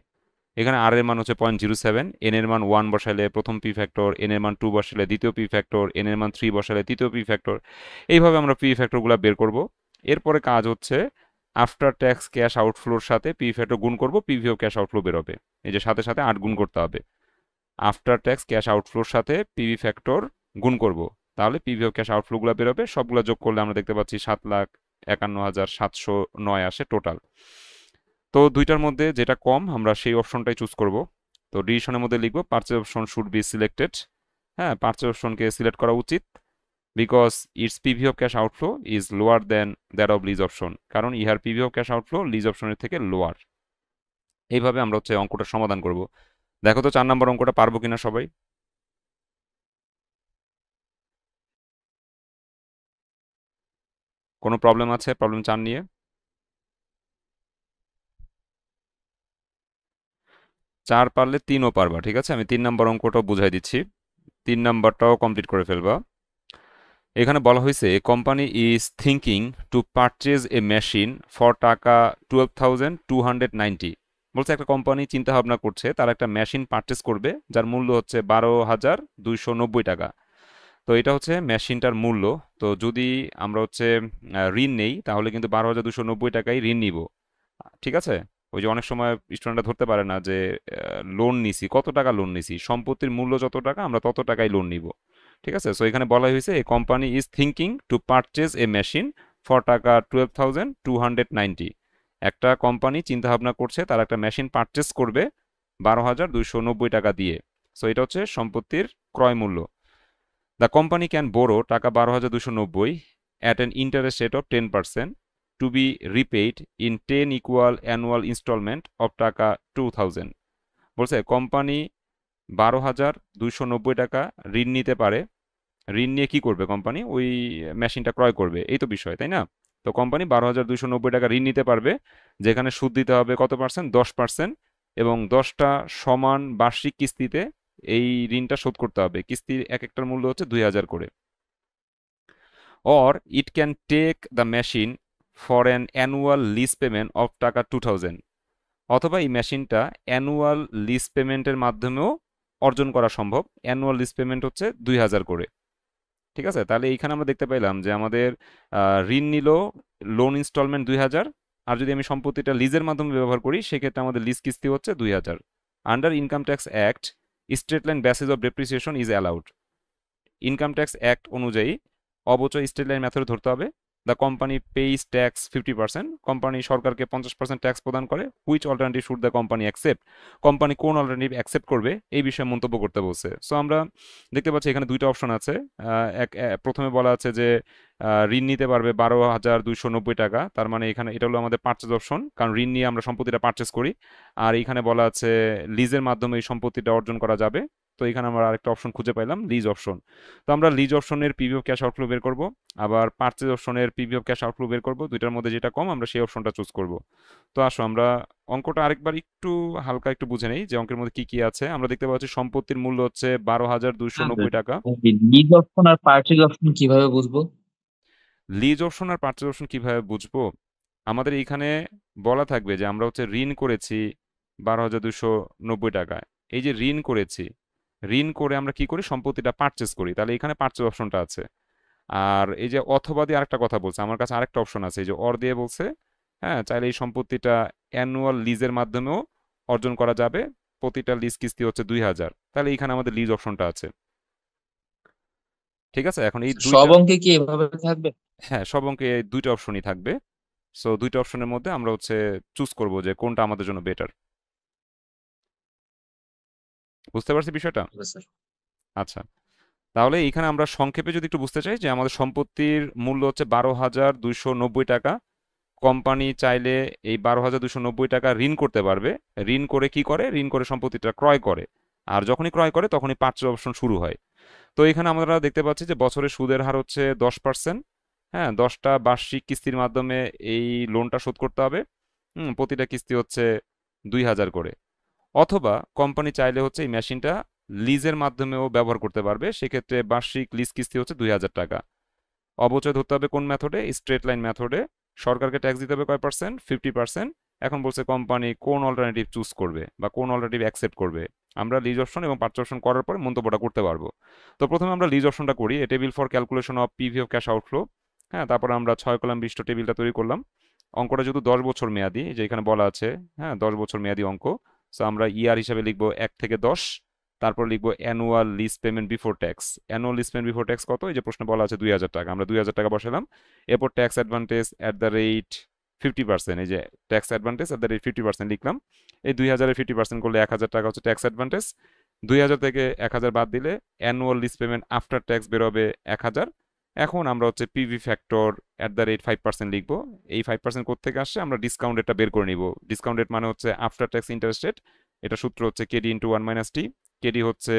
এখানে আর এর মান হচ্ছে 0.07, এন এর মান 1 বসাইলে প্রথম পি ফ্যাক্টর, এন এর মান 2 বসাইলে দ্বিতীয় পি ফ্যাক্টর, এন এর মান 3 বসাইলে তৃতীয় পি ফ্যাক্টর। এইভাবে আমরা পি ফ্যাক্টরগুলো বের করব। এরপরে কাজ হচ্ছে আফটার ট্যাক্স ক্যাশ আউটফ্লোর সাথে পি ফ্যাক্টর গুণ করব, পিভি অফ ক্যাশ আউটফ্লো বেরোবে। এই যে সাথে সাথে 8 গুণ করতে হবে। আফটার ট্যাক্স ক্যাশ আউটফ্লোর সাথে পিভি ফ্যাক্টর গুণ করব, তাহলে পিভি অফ ক্যাশ আউটফ্লোগুলো বেরোবে। সবগুলো যোগ করলে আমরা দেখতে পাচ্ছি 7,51,709 আসে টোটাল। তো দুইটার মধ্যে যেটা কম আমরা সেই অপশনটাই চুজ করব। তো ডিসিশনের মধ্যে লিখবো purchase option should be selected. হ্যাঁ, পারচেজ অপশনকে সিলেক্ট করা উচিত, because its PV of cash outflow is lower than that of lease option, কারণ ইহার PV of cash outflow lease অপশনের থেকে লোয়ার। এইভাবে আমরা হচ্ছে অঙ্কটা সমাধান করব। দেখো তো 4 নম্বর অঙ্কটা পারবো কিনা সবাই। কোনো প্রবলেম আছে? প্রবলেম 4 নিয়ে? 4 পারলে 3ও পারবা। ঠিক আছে, আমি 3 নম্বর অঙ্কটাও বুঝাই দিচ্ছি, 3 নম্বরটাও কমপ্লিট করে ফেলবা। এখানে বলা হয়েছে company is thinking two purchase A machine for টাকা 12,290। বলছে একটা কোম্পানি চিন্তা ভাবনা করছে তারা একটা মেশিন পারচেজ করবে যার মূল্য হচ্ছে 12,290 টাকা। তো এটা হচ্ছে মেশিনটার মূল্য। তো যদি আমরা হচ্ছে ঋণ নেই তাহলে কিন্তু 12,290 টাকাই ঋণ নিব। ঠিক আছে। ওই যে অনেক সময় স্টুডেন্টরা ধরতে পারে না যে লোন নিছি, কত টাকা লোন নিছি, সম্পত্তির মূল্য যত টাকা আমরা তত টাকাই লোন নিব। ঠিক আছে। সো এখানে বলা হয়েছে এই company is thinking two purchase A machine for টাকা 12,290। একটা কোম্পানি চিন্তা ভাবনা করছে তারা একটা মেশিন পারচেজ করবে 12,290 টাকা দিয়ে। সো এটা হচ্ছে সম্পত্তির ক্রয় মূল্য। দ্য কোম্পানি ক্যান বোরো টাকা 12,290 at an interest rate of 10% to be repaid in 10 equal annual instalment of টাকা 2,000। বলছে কোম্পানি 12,290 টাকা ঋণ নিতে পারে। ঋণ নিয়ে কি করবে কোম্পানি? ওই মেশিনটা ক্রয় করবে, এই তো বিষয়, তাই না? তো কোম্পানি 12,290 টাকা ঋণ নিতে পারবে, যেখানে সুদ দিতে হবে কত পার্সেন্ট? 10%। এবং 10টা সমান বার্ষিক কিস্তিতে এই ঋণটা শোধ করতে হবে। কিস্তির এক একটার মূল্য হচ্ছে 2,000 করে। Or it can take the machine for an annual lease payment of টাকা 2,000। অথবা এই মেশিনটা অ্যানুয়াল লিজ পেমেন্টের মাধ্যমেও অর্জন করা সম্ভব। অ্যানুয়াল লিজ পেমেন্ট হচ্ছে 2,000 করে। ঠিক আছে। তাহলে এইখানে আমরা দেখতে পাইলাম যে আমাদের ঋণ নিল, লোন ইনস্টলমেন্ট 2,000। আর যদি আমি সম্পত্তিটা লিজের মাধ্যমে ব্যবহার করি সেক্ষেত্রে আমাদের লিজ কিস্তি হচ্ছে 2,000। Under income tax act straight line basis of depreciation is allowed. Income tax act অনুযায়ী অবচয় স্ট্রেট লাইন মেথডে ধরতে হবে। The company page tax 50%। Company সরকারকে 50% ট্যাক্স প্রদান করে। Which alternative should the company accept. Company কোন অল্টারনেটিভ অ্যাকসেপ্ট করবে এই বিষয়ে মন্তব্য করতে বলছে। সো আমরা দেখতে পাচ্ছি এখানে দুইটা অপশন আছে। প্রথমে বলা আছে যে ঋণ নিতে পারবে 12,290 টাকা। তার মানে এখানে এটা হলো আমাদের পারচেজ অপশন, কারণ ঋণ নিয়ে আমরা সম্পত্তিটা পারচেজ করি। আর এখানে বলা আছে লিজের মাধ্যমে এই সম্পত্তিটা অর্জন করা যাবে। তো এখানে আমরা আরেকটা অপশন খুঁজে পাইলাম, লিজ অপশন। তো আমরা লিজ অপশনের পিভি অফ ক্যাশ আউটফ্লো বের করব, আবার পারচেজ অপশনের পিভি অফ ক্যাশ আউটফ্লো বের করব। দুইটার মধ্যে যেটা কম আমরা সেই অপশনটা চুজ করব। তো আসো আমরা অঙ্কটা আরেকবার একটু হালকা একটু বুঝে নেই যে অঙ্কের মধ্যে কি কি আছে। আমরা দেখতে পাচ্ছি সম্পত্তির মূল্য হচ্ছে 12,290 টাকা। লিজ অপশন আর পার্চেজ অপশন কিভাবে বুঝবো? লিজ অপশন আর পারচেজ অপশন কিভাবে বুঝবো? আমাদের এখানে বলা থাকবে যে আমরা হচ্ছে ঋণ করেছি 12,290 টাকায়। এই যে ঋণ করেছি, ঋণ করে আমরা কি করি? সম্পত্তিটা পারচেজ করি, তাহলে এখানে পারচেজ অপশনটা আছে। আর এই যে অথবা দিয়ে আরেকটা কথা বলছে, আমার কাছে আরেকটা অপশন আছে, এই যে অর দিয়ে বলছে হ্যাঁ চাইলে এই সম্পত্তিটা অ্যানুয়াল লিজের মাধ্যমেও অর্জন করা যাবে। প্রতিটা লিজ কিস্তি হচ্ছে 2,000। তাহলে এখানে আমাদের লিজ অপশনটা আছে। ঠিক আছে। এখন এই সব দুইটা, অঙ্কে কি এভাবে থাকবে? হ্যাঁ সব অঙ্কে এই দুইটা অপশনই থাকবে। সো দুইটা অপশনের মধ্যে আমরা হচ্ছে চুজ করব যে কোনটা আমাদের জন্য বেটার। বুঝতে পারছি বিষয়টা? স্যার। আচ্ছা, তাহলে এখানে আমরা সংক্ষেপে যদি একটু বুঝতে চাই যে আমাদের সম্পত্তির মূল্য হচ্ছে 12,290 টাকা। কোম্পানি চাইলে এই 12,290 টাকা ঋণ করতে পারবে। ঋণ করে কি করে? ঋণ করে সম্পত্তিটা ক্রয় করে। আর যখনই ক্রয় করে তখনই পার্চেজ অপশন শুরু হয়। তো এখানে আমরা দেখতে পাচ্ছি যে বছরে সুদের হার হচ্ছে 10%। হ্যাঁ, 10টা বার্ষিক কিস্তির মাধ্যমে এই লোনটা শোধ করতে হবে। প্রতিটা কিস্তি হচ্ছে 2,000 করে। অথবা কোম্পানি চাইলে হচ্ছে এই মেশিনটা লিজের মাধ্যমেও ব্যবহার করতে পারবে। সেক্ষেত্রে বার্ষিক লিজ কিস্তি হচ্ছে 2,000 টাকা। অবচয় ধরতে হবে কোন মেথডে? স্ট্রেট লাইন মেথডে। সরকারকে ট্যাক্স দিতে হবে কয় পার্সেন্ট? 50%। এখন বলছে কোম্পানি কোন অল্টারনেটিভ চুজ করবে বা কোন অল্টারনেটিভ অ্যাকসেপ্ট করবে। আমরা লিজ অপশন এবং পারচেজ অপশন করার পরে মন্তব্যটা করতে পারবো। তো প্রথমে আমরা লিজ অপশনটা করি, a table for calculation of PV of cash outflow. হ্যাঁ, তারপরে আমরা 6 কলাম বিশিষ্ট টেবিলটা তৈরি করলাম। অঙ্কটা যেহেতু 10 বছর মেয়াদি, যে এখানে বলা আছে, হ্যাঁ 10 বছর মেয়াদি অঙ্ক। সো আমরা ইয়ার হিসাবে লিখবো 1 থেকে 10। তারপর লিখবো annual lease payment before tax. Annual lease payment before tax কত? এই যে প্রশ্নে বলা আছে 2,000 টাকা, আমরা 2,000 টাকা বসালাম। এরপর tax advantage at the rate 50%, এই যে tax advantage at the rate 50% লিখলাম। এই 2,000-এর 50% করলে 1,000 টাকা হচ্ছে ট্যাক্স অ্যাডভান্টেজ। 2,000 থেকে 1,000 বাদ দিলে annual lease payment after tax বেরোবে 1,000। এখন আমরা হচ্ছে PV factor at the rate 5% লিখবো। এই 5% কোত্থেকে আসছে? আমরা ডিসকাউন্ট রেটটা বের করে নিব। ডিসকাউন্ট রেট মানে হচ্ছে আফটার ট্যাক্স ইন্টারেস্ট রেট। এটা সূত্র হচ্ছে কেডি ইন্টু 1 - টি। কেডি হচ্ছে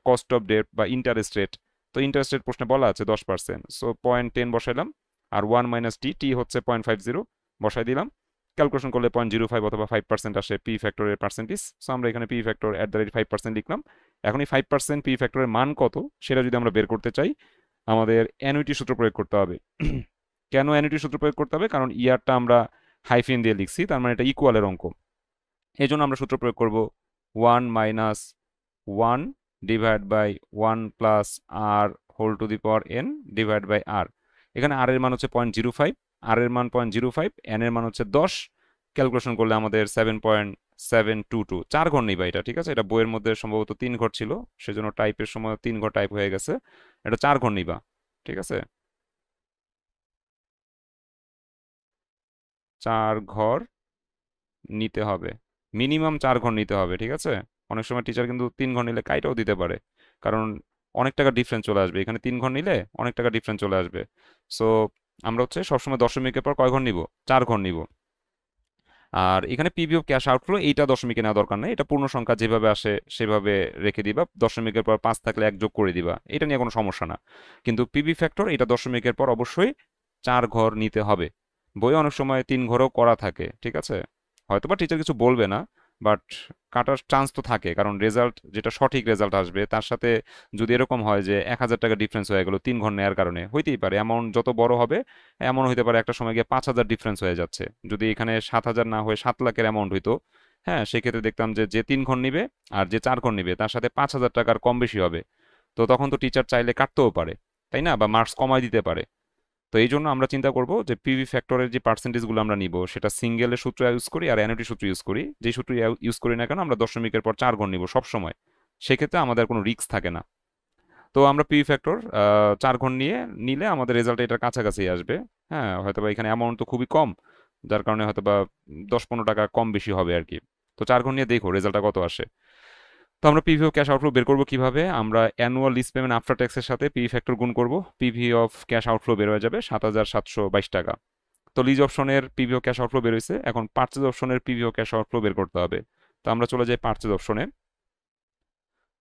কস্ট অফ ডেট বা ইন্টারেস্ট রেট। তো ইন্টারেস্ট রেট প্রশ্নে বলা আছে 10%। সো 0.10 বসাইলাম। আর 1 - টি, টি হচ্ছে 0.50, বসাই দিলাম। ক্যালকুলেশন করলে 0.05 অথবা 5% আসে পি ফ্যাক্টরের পার্সেন্টেজ। সো আমরা এখানে P factor at the rate 5% লিখলাম। এখন এই 5% পি ফ্যাক্টরের মান কত সেটা যদি আমরা বের করতে চাই, আমাদের অ্যানুইটি সূত্র প্রয়োগ করতে হবে। কেন অ্যানুইটি সূত্র প্রয়োগ করতে হবে? কারণ ইয়ারটা আমরা হাইফেন দিয়ে লিখছি, তার মানে এটা ইকুয়ালের অঙ্ক। এই জন্য আমরা সূত্র প্রয়োগ করব 1 minus 1 divide by 1 plus R whole to the power n divide by r. এখানে আর এর মান হচ্ছে 0.05, আর এর মান 0.05, এন এর মান হচ্ছে 10। ক্যালকুলেশন করলে আমাদের 7.722, 4 ঘর নিবা এটা, ঠিক আছে? এটা বইয়ের মধ্যে সম্ভবত 3 ঘর ছিল, সেজন্য টাইপের সময় 3 ঘর টাইপ হয়ে গেছে। এটা 4 ঘর নিবা, ঠিক আছে? 4 ঘর নিতে হবে, মিনিমাম 4 ঘর নিতে হবে, ঠিক আছে? অনেক সময় টিচার কিন্তু 3 ঘর নিলে কাইটাও দিতে পারে, কারণ অনেক টাকা ডিফারেন্স চলে আসবে। এখানে 3 ঘর নিলে অনেক টাকা ডিফারেন্স চলে আসবে। সো আমরা হচ্ছে সবসময় দশমিকের পর কয় ঘর নিব? 4 ঘর নিব। আর এখানে পিভি অফ ক্যাশ আউটফ্লো এইটা দশমিকে নেওয়া দরকার নেই, এটা পূর্ণ সংখ্যা যেভাবে আসে সেভাবে রেখে দিবা, দশমিকের পর 5 থাকলে 1 যোগ করে দিবা, এটা নিয়ে কোনো সমস্যা না। কিন্তু পিভি ফ্যাক্টর এটা দশমিকের পর অবশ্যই 4 ঘর নিতে হবে। বইয়ে অনেক সময় 3 ঘরও করা থাকে, ঠিক আছে? হয়তোবা টিচার কিছু বলবে না, বাট কাটার চান্স তো থাকে, কারণ রেজাল্ট যেটা সঠিক রেজাল্ট আসবে তার সাথে যদি এরকম হয় যে 1,000 টাকা ডিফারেন্স হয়ে গেল 3 ঘর নেওয়ার কারণে, হইতেই পারে অ্যামাউন্ট যত বড় হবে এমন হইতে পারে একটা সময় গিয়ে 5,000 ডিফারেন্স হয়ে যাচ্ছে। যদি এখানে 7,000 না হয়ে 7 লাখের অ্যামাউন্ট হইতো, হ্যাঁ, সেক্ষেত্রে দেখতাম যে যে 3 ঘর নিবে আর যে 4 ঘর নিবে তার সাথে 5,000 টাকার কম বেশি হবে। তো তখন তো টিচার চাইলে কাটতেও পারে, তাই না? বা মার্কস কমাই দিতে পারে। তো এই জন্য আমরা চিন্তা করব যে পিভি ফ্যাক্টরের যে পার্সেন্টেজগুলো আমরা নিব সেটা সিঙ্গেলের সূত্র ইউজ করি আর অ্যানুইটি সূত্র ইউজ করি। যে সূত্র ইউজ করি না কেন, আমরা দশমিকের পর 4 ঘর নিব সব সময়। সেক্ষেত্রে আমাদের কোনো রিস্ক থাকে না। তো আমরা পিভি ফ্যাক্টর 4 ঘর নিলে আমাদের রেজাল্ট এটার কাছাকাছি আসবে। হ্যাঁ, হয়তোবা এখানে অ্যামাউন্ট তো খুবই কম, যার কারণে হয়তোবা 10-15 টাকা কম বেশি হবে আর কি। তো 4 ঘর নিয়ে দেখো রেজাল্টটা কত আসে। তো আমরা পিভি অফ ক্যাশ আউটফ্লো বের করবো কিভাবে? আমরা অ্যানুয়াল লিজ পেমেন্ট আফটার ট্যাক্সের সাথে পিভি ফ্যাক্টর গুণ করব, পিভি অফ ক্যাশ আউটফ্লো বের হয়ে যাবে 7,722 টাকা। তো লিজ অপশনের পিভি ও ক্যাশ আউটফ্লো বের হয়েছে, এখন পারচেজ অপশনের পিভি ও ক্যাশ আউটফ্লো বের করতে হবে। তো আমরা চলে যাই পারচেজ অপশনে।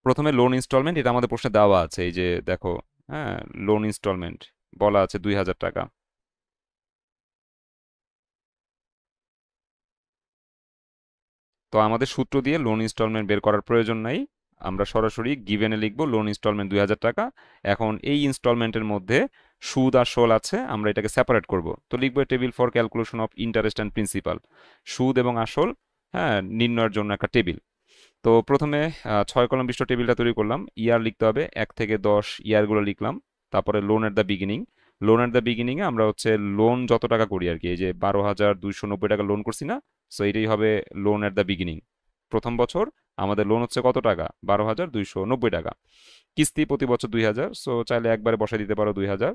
প্রথমে লোন ইনস্টলমেন্ট, এটা আমাদের প্রশ্নে দেওয়া আছে, এই যে দেখো, হ্যাঁ, লোন ইনস্টলমেন্ট বলা আছে 2,000 টাকা। তো আমাদের সূত্র দিয়ে লোন ইনস্টলমেন্ট বের করার প্রয়োজন নাই, আমরা সরাসরি গিভেনে লিখবো লোন ইনস্টলমেন্ট 2,000 টাকা। এখন এই ইনস্টলমেন্টের মধ্যে সুদ আর শোল আছে, আমরা এটাকে সেপারেট করব। তো লিখবো table for calculation of interest and principal, সুদ এবং আসল, হ্যাঁ, নির্ণয়ের জন্য একটা টেবিল। তো প্রথমে 6 কলাম বিশিষ্ট টেবিলটা তৈরি করলাম। ইয়ার লিখতে হবে 1 থেকে 10 ইয়ারগুলো লিখলাম। তারপরে loan at the beginning, loan at the বিগিনিংয়ে আমরা হচ্ছে লোন যত টাকা করি আর কি, এই যে 12,290 টাকা লোন করছি না, সো এটাই হবে লোন এট দ্য বিগিনিং। প্রথম বছর আমাদের লোন হচ্ছে কত টাকা? 12,290 টাকা। কিস্তি প্রতি বছর 2,000, সো চাইলে একবারে বসাই দিতে পারো 2,000।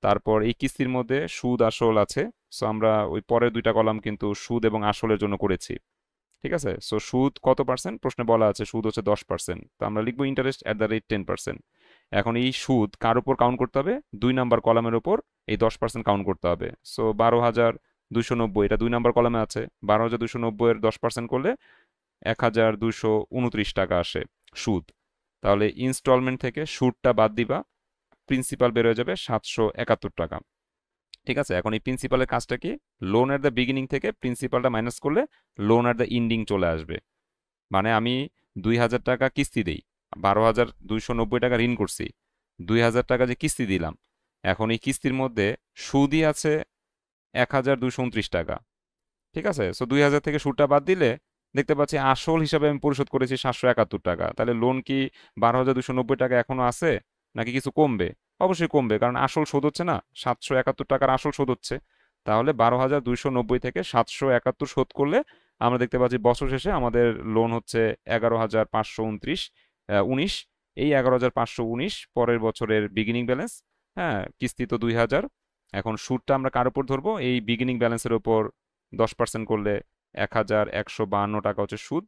তারপর এই কিস্তির মধ্যে সুদ আসল আছে, সো আমরা ওই পরের 2টা কলাম কিন্তু সুদ এবং আসলের জন্য করেছি, ঠিক আছে? সো সুদ কত পার্সেন্ট প্রশ্নে বলা আছে? সুদ হচ্ছে 10%, তো আমরা লিখবো ইন্টারেস্ট অ্যাট দ্য রেট 10%। এখন এই সুদ কার উপর কাউন্ট করতে হবে? 2 নাম্বার কলামের উপর এই 10% কাউন্ট করতে হবে। সো 12,290 এটা 2 নাম্বার কলামে আছে, 12,290 এর 10% করলে 1,229 টাকা আসে সুদ। তাহলে ইনস্টলমেন্ট থেকে সুদটা বাদ দিবা, প্রিন্সিপাল বের হয়ে যাবে 771 টাকা, ঠিক আছে? এখন এই প্রিন্সিপালের কাজটা কি? লোন এট দ্য বিগিনিং থেকে প্রিন্সিপালটা মাইনাস করলে লোন এট দ্য ইন্ডিং চলে আসবে। মানে আমি 2,000 টাকা কিস্তি দেই, 12,290 টাকা ঋণ করছি, 2,000 টাকা যে কিস্তি দিলাম, এখন এই কিস্তির মধ্যে সুদই আছে 1,229 টাকা, ঠিক আছে? সো 2,000 থেকে সুদটা বাদ দিলে দেখতে পাচ্ছি আসল হিসাবে আমি পরিশোধ করেছি 771 টাকা। তাহলে লোন কি 12,290 টাকা এখনো আছে, নাকি কিছু কমবে? অবশ্যই কমবে, কারণ আসল শোধ হচ্ছে না, 771 টাকার আসল শোধ হচ্ছে। তাহলে 12,290 থেকে 771 শোধ করলে আমরা দেখতে পাচ্ছি বছর শেষে আমাদের লোন হচ্ছে 11,519। এই 11,519 পরের বছরের বিগিনিং ব্যালেন্স। হ্যাঁ, কিস্তি তো 2,000। এখন সুদটা আমরা কার উপর ধরবো? এই বিগিনিং ব্যালেন্সের উপর 10% করলে 1,152 টাকা হচ্ছে সুদ।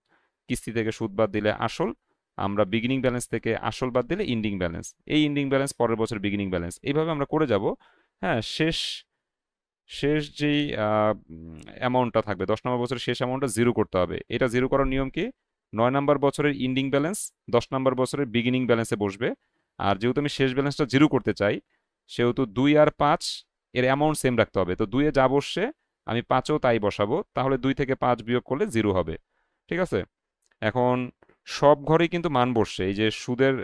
কিস্তি থেকে সুদ বাদ দিলে আসল, আমরা বিগিনিং ব্যালেন্স থেকে আসল বাদ দিলে ইন্ডিং ব্যালেন্স, এই ইন্ডিং ব্যালেন্স পরের বছর বিগিনিং ব্যালেন্স, এইভাবে আমরা করে যাব। হ্যাঁ, শেষ শেষ যেই অ্যামাউন্টটা থাকবে 10 নম্বর বছরের শেষ অ্যামাউন্টটা জিরো করতে হবে। এটা জিরো করার নিয়ম কি? 9 নম্বর বছরের ইন্ডিং ব্যালেন্স 10 নম্বর বছরের বিগিনিং ব্যালেন্সে বসবে। আর যেহেতু আমি শেষ ব্যালেন্সটা জিরো করতে চাই, সেহেতু 2 আর 5 এর অ্যামাউন্ট সেম রাখতে হবে। তো 2-এ যা বসছে আমি 5-এও তাই বসাবো, তাহলে 2 থেকে 5 বিয়োগ করলে জিরো হবে, ঠিক আছে? এখন সব ঘরেই কিন্তু মান বসছে, এই যে সুদের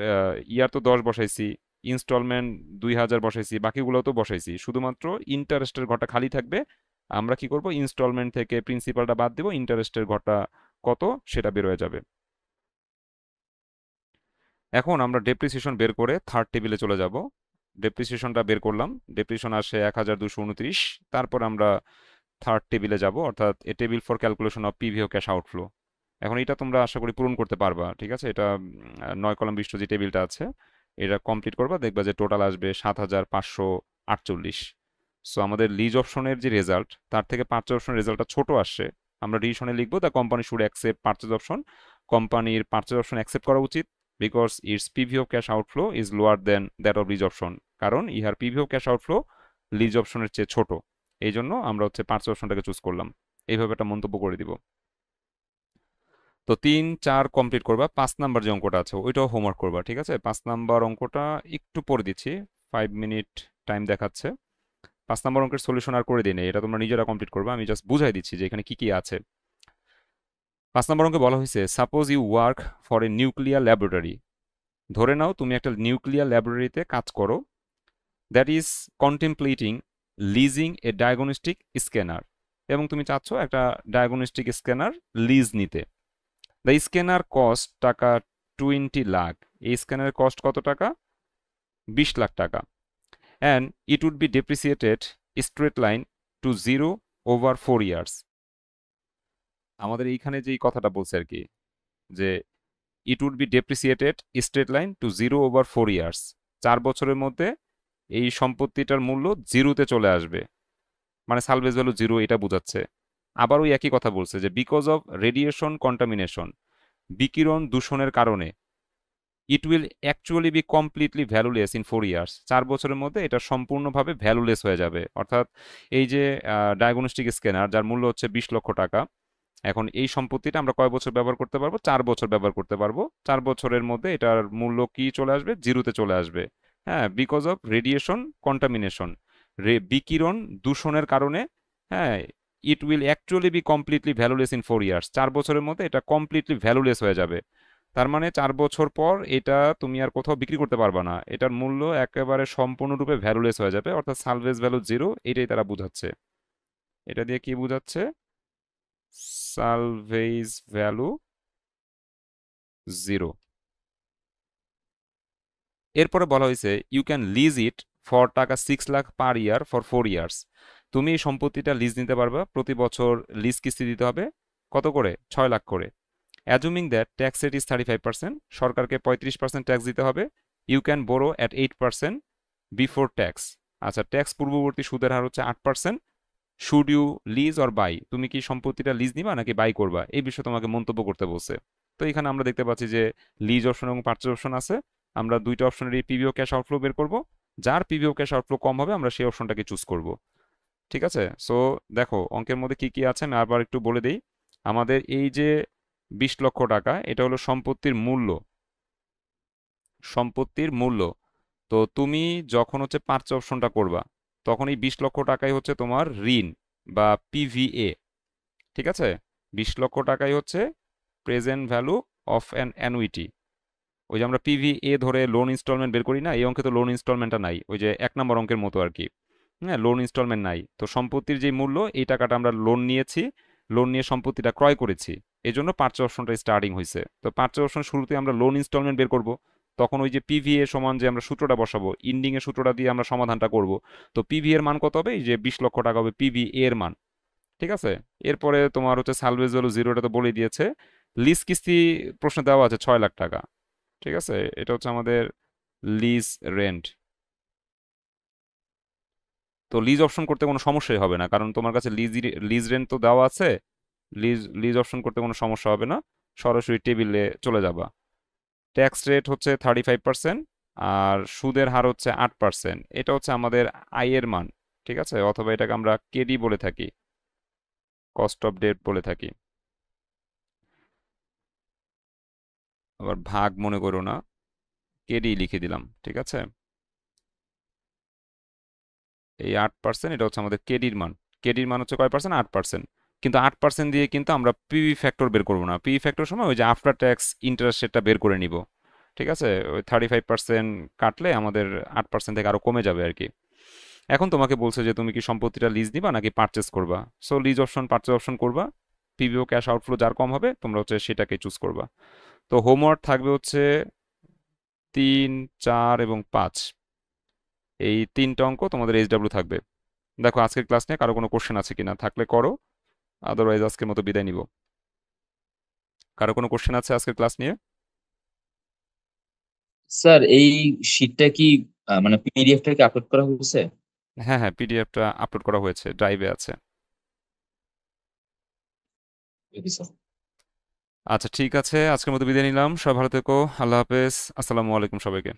ইয়ার তো 10 বসাইছি, ইনস্টলমেন্ট 2000 বসাইছি, বাকিগুলো তো বসাইছি, শুধুমাত্র ইন্টারেস্টের ঘরটা খালি থাকবে। আমরা কি করব, ইনস্টলমেন্ট থেকে প্রিন্সিপালটা বাদ দিব, ইন্টারেস্টের ঘরটা কত সেটা বের হয়ে যাবে। এখন আমরা ডেপ্রিসিয়েশন বের করে থার্ড টেবিলে চলে যাব। ডেপ্রিসিয়েশনটা বের করলাম, ডেপ্রিসিয়েশন আসে 1229। তারপর আমরা থার্ড টেবিলে যাব, অর্থাৎ a table for calculation of পিভিও ক্যাশ আউটফ্লো। এখন এটা তোমরা আশা করি পূরণ করতে পারবা, ঠিক আছে? এটা 9 কলাম বিশিষ্ট যে টেবিলটা আছে এটা কমপ্লিট করবা, দেখবা যে টোটাল আসবে 7548। সো আমাদের লিজ অপশনের যে রেজাল্ট, তার থেকে পারচেজ অপশনের রেজাল্টটা ছোট আসছে। আমরা ডিসিশনে লিখবো the company should accept purchase option. কোম্পানির পারচেজ অপশন অ্যাকসেপ্ট করা উচিত, because its PV of cash outflow is lower than that of lease option. কারণ ইহার PV of cash outflow lease অপশনের চেয়ে ছোট, এই জন্য আমরা হচ্ছে পারচেজ অপশনটাকে চুজ করলাম। এইভাবে একটা মন্তব্য করে দিব। তো 3 4 কমপ্লিট করবা, 5 নাম্বার যে অঙ্কটা আছে ওইটাও হোমওয়ার্ক করবা, ঠিক আছে? 5 নাম্বার অঙ্কটা একটু পরে দিচ্ছি, 5 মিনিট টাইম দেখাচ্ছে। 5 নাম্বার অঙ্কের সলিউশন আর করে দিই নাই, এটা তোমরা নিজেরা কমপ্লিট করবা, আমি জাস্ট বুঝাই দিচ্ছি যে এখানে কি কি আছে। 5 নাম্বার অঙ্কে বলা হয়েছে suppose you work for a nuclear laboratory. ধরে নাও তুমি একটা নিউক্লিয়ার ল্যাবরেটরিতে কাজ করো, that is contemplating leasing a diagnostic scanner, এবং তুমি চাচ্ছ একটা ডায়াগনস্টিক স্ক্যানার লিজ নিতে। দ্য স্ক্যানার কস্ট টাকা 20 লাখ। এই স্ক্যানারের কস্ট কত টাকা? 20 লাখ টাকা। And it would be depreciated straight line to 0/4 years. আমাদের এইখানে যেই কথাটা বলছে আর কি, যে it would be depreciated straight line to 0/4 years, 4 বছরের মধ্যে এই সম্পত্তিটার মূল্য জিরোতে চলে আসবে, মানে সালভেজ ভ্যালু জিরো, এটা বোঝাচ্ছে। আবার ওই একই কথা বলছে যে বিকজ অফ রেডিয়েশন কন্টামিনেশন, বিকিরণ দূষণের কারণে, it will actually B completely valueless in 4 years, 4 বছরের মধ্যে এটা সম্পূর্ণভাবে ভ্যালুলেস হয়ে যাবে। অর্থাৎ এই যে ডায়াগনস্টিক স্ক্যানার যার মূল্য হচ্ছে 20 লক্ষ টাকা, এখন এই সম্পত্তিটা আমরা কয় বছর ব্যবহার করতে পারবো? 4 বছর ব্যবহার করতে পারবো। 4 বছরের মধ্যে এটার মূল্য কি চলে আসবে? জিরোতে চলে আসবে। হ্যাঁ, বিকজ অফ রেডিয়েশন কন্টামিনেশন, বিকিরণ দূষণের কারণে, হ্যাঁ, it will actually B completely valueless in 4 years, 4 বছরের মধ্যে এটা কমপ্লিটলি ভ্যালুলেস হয়ে যাবে। তার মানে 4 বছর পর এটা তুমি আর কোথাও বিক্রি করতে পারবে না, এটার মূল্য একেবারে সম্পূর্ণরূপে ভ্যালুলেস হয়ে যাবে, অর্থাৎ সালভেজ ভ্যালু জিরো, এটাই তারা বুঝাচ্ছে। এটা দিয়ে কি বুঝাচ্ছে? Salvage value zero. এরপরে বলা হয়েছে you can lease it for taka 6 lakh per year for 4 years. তুমি এই সম্পত্তিটা লিজ নিতে পারবা, প্রতি বছর লিজ কিস্তি দিতে হবে কত করে? 6 লাখ করে। Assuming that tax rate is 35%, সরকারকে 35% ট্যাক্স দিতে হবে। You can borrow at 8% before tax. আচ্ছা, ট্যাক্স পূর্ববর্তী সুদের হার হচ্ছে 8%। Should you lease or buy, তুমি কি সম্পত্তিটা লিজ নিবা নাকি বাই করবা, এই বিষয়ে তোমাকে মন্তব্য করতে বলছে। তো এখানে আমরা দেখতে পাচ্ছি যে লিজ অপশন এবং পারচেজ অপশন আছে, আমরা দুইটা অপশনেরই পিভিও ক্যাশ আউটফ্লো বের করব, যার পিভিও ক্যাশ আউটফ্লো কম হবে আমরা সেই অপশনটাকে চুজ করব। ঠিক আছে? সো দেখো অঙ্কের মধ্যে কি কি আছে আমি আবার একটু বলে দিই। আমাদের এই যে 20 লক্ষ টাকা, এটা হলো সম্পত্তির মূল্য, সম্পত্তির মূল্য। তো তুমি যখন হচ্ছে পারচেজ অপশনটা করবা, তখন এই 20 লক্ষ টাকাই হচ্ছে তোমার ঋণ বা পিভিএ। ঠিক আছে? 20 লক্ষ টাকাই হচ্ছে present value of an annuity. ওই যে আমরা পিভিএ ধরে লোন ইনস্টলমেন্ট বের করি না, এই অঙ্কে তো লোন ইনস্টলমেন্টটা নাই, ওই যে 1 নম্বর অঙ্কের মতো আর কি। হ্যাঁ, লোন ইনস্টলমেন্ট নাই, তো সম্পত্তির যে মূল্য, এই টাকাটা আমরা লোন নিয়েছি, লোন নিয়ে সম্পত্তিটা ক্রয় করেছি, এই জন্য পারচেজ অপশনটা স্টার্টিং হয়েছে। তো পারচেজ অপশন শুরুতে আমরা লোন ইনস্টলমেন্ট বের করব, তখন ওই যে পিভিএ সমান যে আমরা সূত্রটা বসাবো, ইন্ডিং এর সূত্রটা দিয়ে আমরা সমাধানটা করব। তো পিভি এর মান কত হবে? এই যে 20 লক্ষ টাকা হবে পিভি এর মান। ঠিক আছে? এরপরে তোমার হচ্ছে সালভেজ ভ্যালু জিরো, এটা তো বলে দিয়েছে। লিজ কিস্তি প্রশ্নে দেওয়া আছে 6 লাখ টাকা। ঠিক আছে? এটা হচ্ছে আমাদের লিজ রেন্ট। তো লিজ অপশন করতে কোনো সমস্যাই হবে না, কারণ তোমার কাছে লিজ রেন্ট তো দেওয়া আছে। লিজ লিজ অপশন করতে কোনো সমস্যা হবে না, সরাসরি টেবিলে চলে যাবা। ট্যাক্স রেট হচ্ছে 35%, আর সুদের হার হচ্ছে 8%। এটা হচ্ছে আমাদের আয়ের মান। ঠিক আছে? অথবা এটাকে আমরা কেডি বলে থাকি, কস্ট অফ ডেট বলে থাকি। আবার ভাগ মনে করো না, কেডি লিখে দিলাম। ঠিক আছে? এই 8%, এটা হচ্ছে আমাদের কেডির মান। কেডির মান হচ্ছে কয় পার্সেন্ট? 8%। কিন্তু 8% দিয়ে কিন্তু আমরা পিভি ফ্যাক্টর বের করবো না, পিভি ফ্যাক্টর সময় ওই যে আফটার ট্যাক্স ইন্টারেস্ট সেটা বের করে নিব। ঠিক আছে, ওই 35% কাটলে আমাদের 8% থেকে আরো কমে যাবে আর কি। এখন তোমাকে বলছে যে তুমি কি সম্পত্তিটা লিজ নিবা নাকি পারচেস করবা। So lease option purchase option করবা। পিবিও ক্যাশ আউটফ্লো যার কম হবে তোমরা হচ্ছে সেটাকে চুজ করবা। তো হোমওয়ার্ক থাকবে হচ্ছে 3, 4 এবং 5, এই তিনটা অঙ্ক তোমাদের এইচডাব্লিউ থাকবে। দেখো আজকের ক্লাস নিয়ে কারো কোনো কোশ্চেন আছে কিনা, থাকলে করো, আদারওয়াইজ আজকের মতো বিদায় নিব। কারো কোনো কোশ্চেন আছে আজকের ক্লাস নিয়ে? স্যার এই শীটটা কি মানে পিডিএফটা কি আপলোড করা হয়েছে? হ্যাঁ হ্যাঁ, পিডিএফটা আপলোড করা হয়েছে, ড্রাইভে আছে। Okay sir. আচ্ছা ঠিক আছে, আজকের মতো বিদায় নিলাম, সবাই ভালো থেকো, আল্লাহ হাফেজ, আসসালামু আলাইকুম সবাইকে।